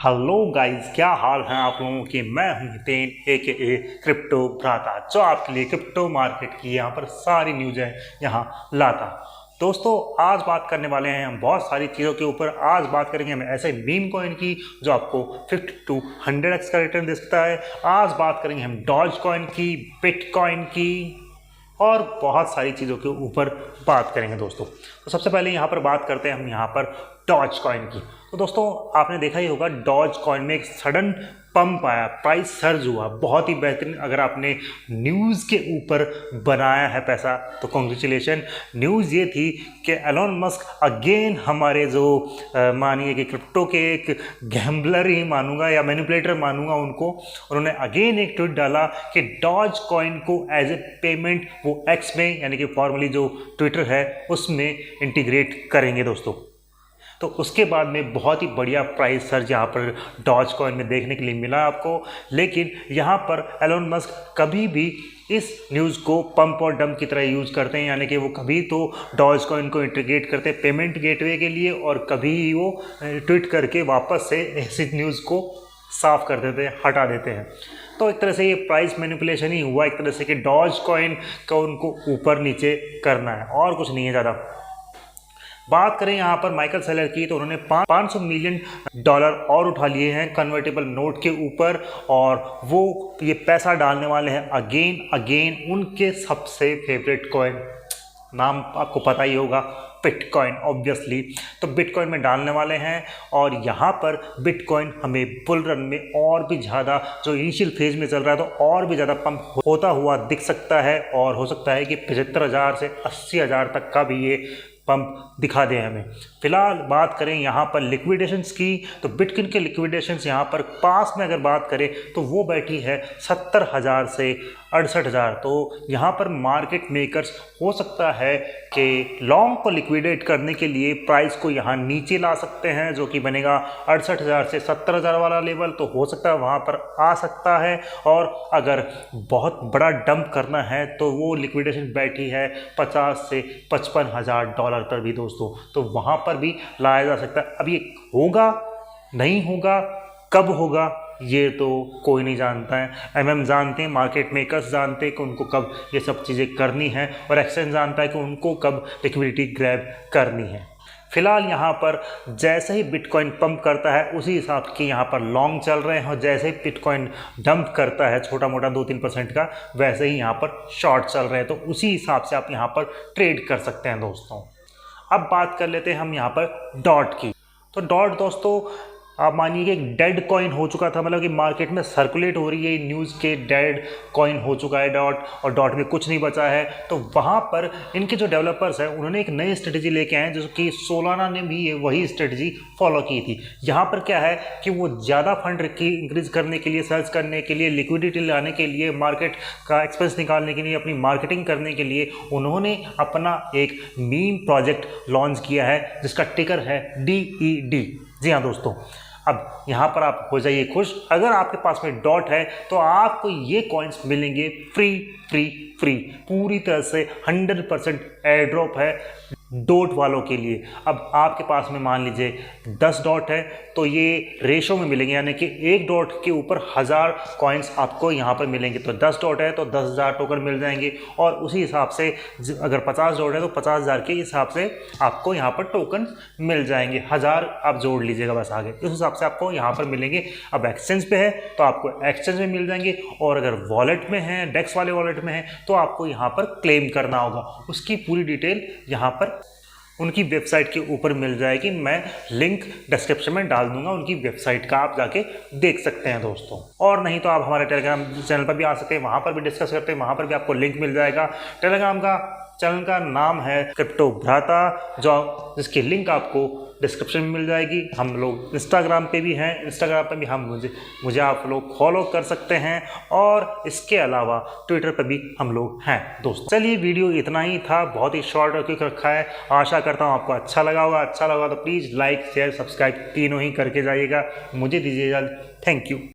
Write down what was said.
Hello guys, क्या हाल है आप लोगों के। मैं हूं हितेन AKA क्रिप्टो भ्राता, जो आपके लिए क्रिप्टो मार्केट की यहाँ पर सारी न्यूज़ है यहाँ लाता। दोस्तों, आज बात करने वाले हैं हम बहुत सारी चीज़ों के ऊपर। आज बात करेंगे हम ऐसे मीम कॉइन की जो आपको 50 to 100x का रिटर्न दे सकता है। आज बात करेंगे हम डॉज कॉइन की, बिटकॉइन की और बहुत सारी चीज़ों के ऊपर बात करेंगे दोस्तों। तो सबसे पहले यहाँ पर बात करते हैं हम यहाँ पर डॉज कॉइन की। तो दोस्तों, आपने देखा ही होगा डॉज कॉइन में एक सडन पंप आया, प्राइस सर्ज हुआ, बहुत ही बेहतरीन। अगर आपने न्यूज़ के ऊपर बनाया है पैसा तो कॉन्ग्रेचुलेशन। न्यूज़ ये थी कि एलोन मस्क अगेन हमारे जो मानिए कि क्रिप्टो के एक गैम्बलर ही मानूंगा या मैनिपुलेटर मानूंगा उनको, उन्होंने अगेन एक ट्वीट डाला कि डॉज कॉइन को एज ए पेमेंट वो एक्स में यानी कि फॉर्मली जो ट्विटर है उसमें इंटीग्रेट करेंगे दोस्तों। तो उसके बाद में बहुत ही बढ़िया प्राइस सर्ज यहाँ पर डॉज कॉइन में देखने के लिए मिला आपको। लेकिन यहाँ पर एलोन मस्क कभी भी इस न्यूज़ को पंप और डंप की तरह यूज़ करते हैं, यानी कि वो कभी तो डॉज कॉइन को इंटीग्रेट करते हैं पेमेंट गेटवे के लिए और कभी ही वो ट्वीट करके वापस से ऐसी न्यूज़ को साफ कर देते हैं, हटा देते हैं। तो एक तरह से ये प्राइस मैनिपुलेशन ही हुआ एक तरह से कि डॉज कॉइन का उनको ऊपर नीचे करना है और कुछ नहीं है ज़्यादा। बात करें यहाँ पर माइकल सेलर की, तो उन्होंने $500 मिलियन और उठा लिए हैं कन्वर्टेबल नोट के ऊपर, और वो ये पैसा डालने वाले हैं अगेन उनके सबसे फेवरेट कॉइन, नाम आपको पता ही होगा, बिटकॉइन ऑब्वियसली। तो बिटकॉइन में डालने वाले हैं और यहाँ पर बिटकॉइन हमें बुल रन में और भी ज़्यादा, जो इनिशियल फेज में चल रहा है तो और भी ज़्यादा पंप होता हुआ दिख सकता है, और हो सकता है कि 75,000 से 80,000 तक का भी ये पंप दिखा दें हमें। फिलहाल बात करें यहाँ पर लिक्विडेशंस की, तो बिटकॉइन के लिक्विडेशंस यहाँ पर पास में अगर बात करें तो वो बैठी है 70,000 से 68,000। तो यहाँ पर मार्केट मेकर्स हो सकता है कि लॉन्ग को लिक्विडेट करने के लिए प्राइस को यहाँ नीचे ला सकते हैं, जो कि बनेगा 68,000 से 70,000 वाला लेवल। तो हो सकता है वहाँ पर आ सकता है, और अगर बहुत बड़ा डंप करना है तो वो लिक्विडेशन बैठी है 50 से 55,000 डॉलर पर भी दोस्तों। तो वहाँ पर भी लाया जा सकता है। अब ये होगा नहीं होगा, कब होगा, ये तो कोई नहीं जानता है। MM जानते हैं, मार्केट मेकर्स जानते हैं कि उनको कब ये सब चीज़ें करनी है, और एक्सचेंज जानता है कि उनको कब लिक्विडिटी ग्रैब करनी है। फिलहाल यहाँ पर जैसे ही बिटकॉइन पंप करता है उसी हिसाब के यहाँ पर लॉन्ग चल रहे हैं, और जैसे ही बिटकॉइन डंप करता है छोटा मोटा 2-3% का, वैसे ही यहाँ पर शॉर्ट चल रहे हैं। तो उसी हिसाब से आप यहाँ पर ट्रेड कर सकते हैं दोस्तों। अब बात कर लेते हैं हम यहाँ पर डॉट की। तो डॉट दोस्तों, आप मानिए कि एक डेड कॉइन हो चुका था, मतलब कि मार्केट में सर्कुलेट हो रही है न्यूज़ के डेड कॉइन हो चुका है डॉट, और डॉट में कुछ नहीं बचा है। तो वहाँ पर इनके जो डेवलपर्स हैं उन्होंने एक नई स्ट्रेटजी लेके आए हैं, जो कि सोलाना ने भी वही स्ट्रेटजी फॉलो की थी। यहाँ पर क्या है कि वो ज़्यादा फंड की इंक्रीज करने के लिए, सर्च करने के लिए, लिक्विडिटी लाने के लिए, मार्केट का एक्सपेंस निकालने के लिए, अपनी मार्केटिंग करने के लिए उन्होंने अपना एक मीम प्रोजेक्ट लॉन्च किया है जिसका टिकर है DED। जी हाँ दोस्तों, अब यहाँ पर आप हो जाइए खुश। अगर आपके पास में डॉट है तो आपको ये कॉइन्स मिलेंगे फ्री पूरी तरह से 100% एयर ड्रॉप है डॉट वालों के लिए। अब आपके पास में मान लीजिए 10 डॉट है तो ये रेशो में मिलेंगे, यानी कि एक डॉट के ऊपर 1000 कॉइन्स आपको यहाँ पर मिलेंगे। तो 10 डॉट है तो 10,000 टोकन मिल जाएंगे, और उसी हिसाब से अगर 50 डॉट है तो 50,000 के हिसाब से आपको यहाँ पर टोकन मिल जाएंगे। 1000 आप जोड़ लीजिएगा बस आगे, इस हिसाब से आपको यहाँ पर मिलेंगे। अब एक्सचेंज पे है तो आपको एक्सचेंज में मिल जाएंगे, और अगर वॉलेट में है, डेक्स वाले वॉलेट में है, तो आपको यहाँ पर क्लेम करना होगा। उसकी पूरी डिटेल यहाँ पर उनकी वेबसाइट के ऊपर मिल जाएगी। मैं लिंक डिस्क्रिप्शन में डाल दूंगा उनकी वेबसाइट का, आप जाके देख सकते हैं दोस्तों। और नहीं तो आप हमारे टेलीग्राम चैनल पर भी आ सकते हैं, वहाँ पर भी डिस्कस करते हैं, वहाँ पर भी आपको लिंक मिल जाएगा। टेलीग्राम का चैनल का नाम है क्रिप्टो भ्राता, जिसकी लिंक आपको डिस्क्रिप्शन में मिल जाएगी। हम लोग इंस्टाग्राम पे भी हैं, इंस्टाग्राम पे भी मुझे आप लोग फॉलो कर सकते हैं, और इसके अलावा ट्विटर पे भी हम लोग हैं दोस्तों। चलिए, वीडियो इतना ही था, बहुत ही शॉर्ट और क्विक रखा है। आशा करता हूँ आपको अच्छा लगा होगा तो प्लीज़ लाइक शेयर सब्सक्राइब तीनों ही करके जाइएगा। मुझे दीजिएगा, थैंक यू।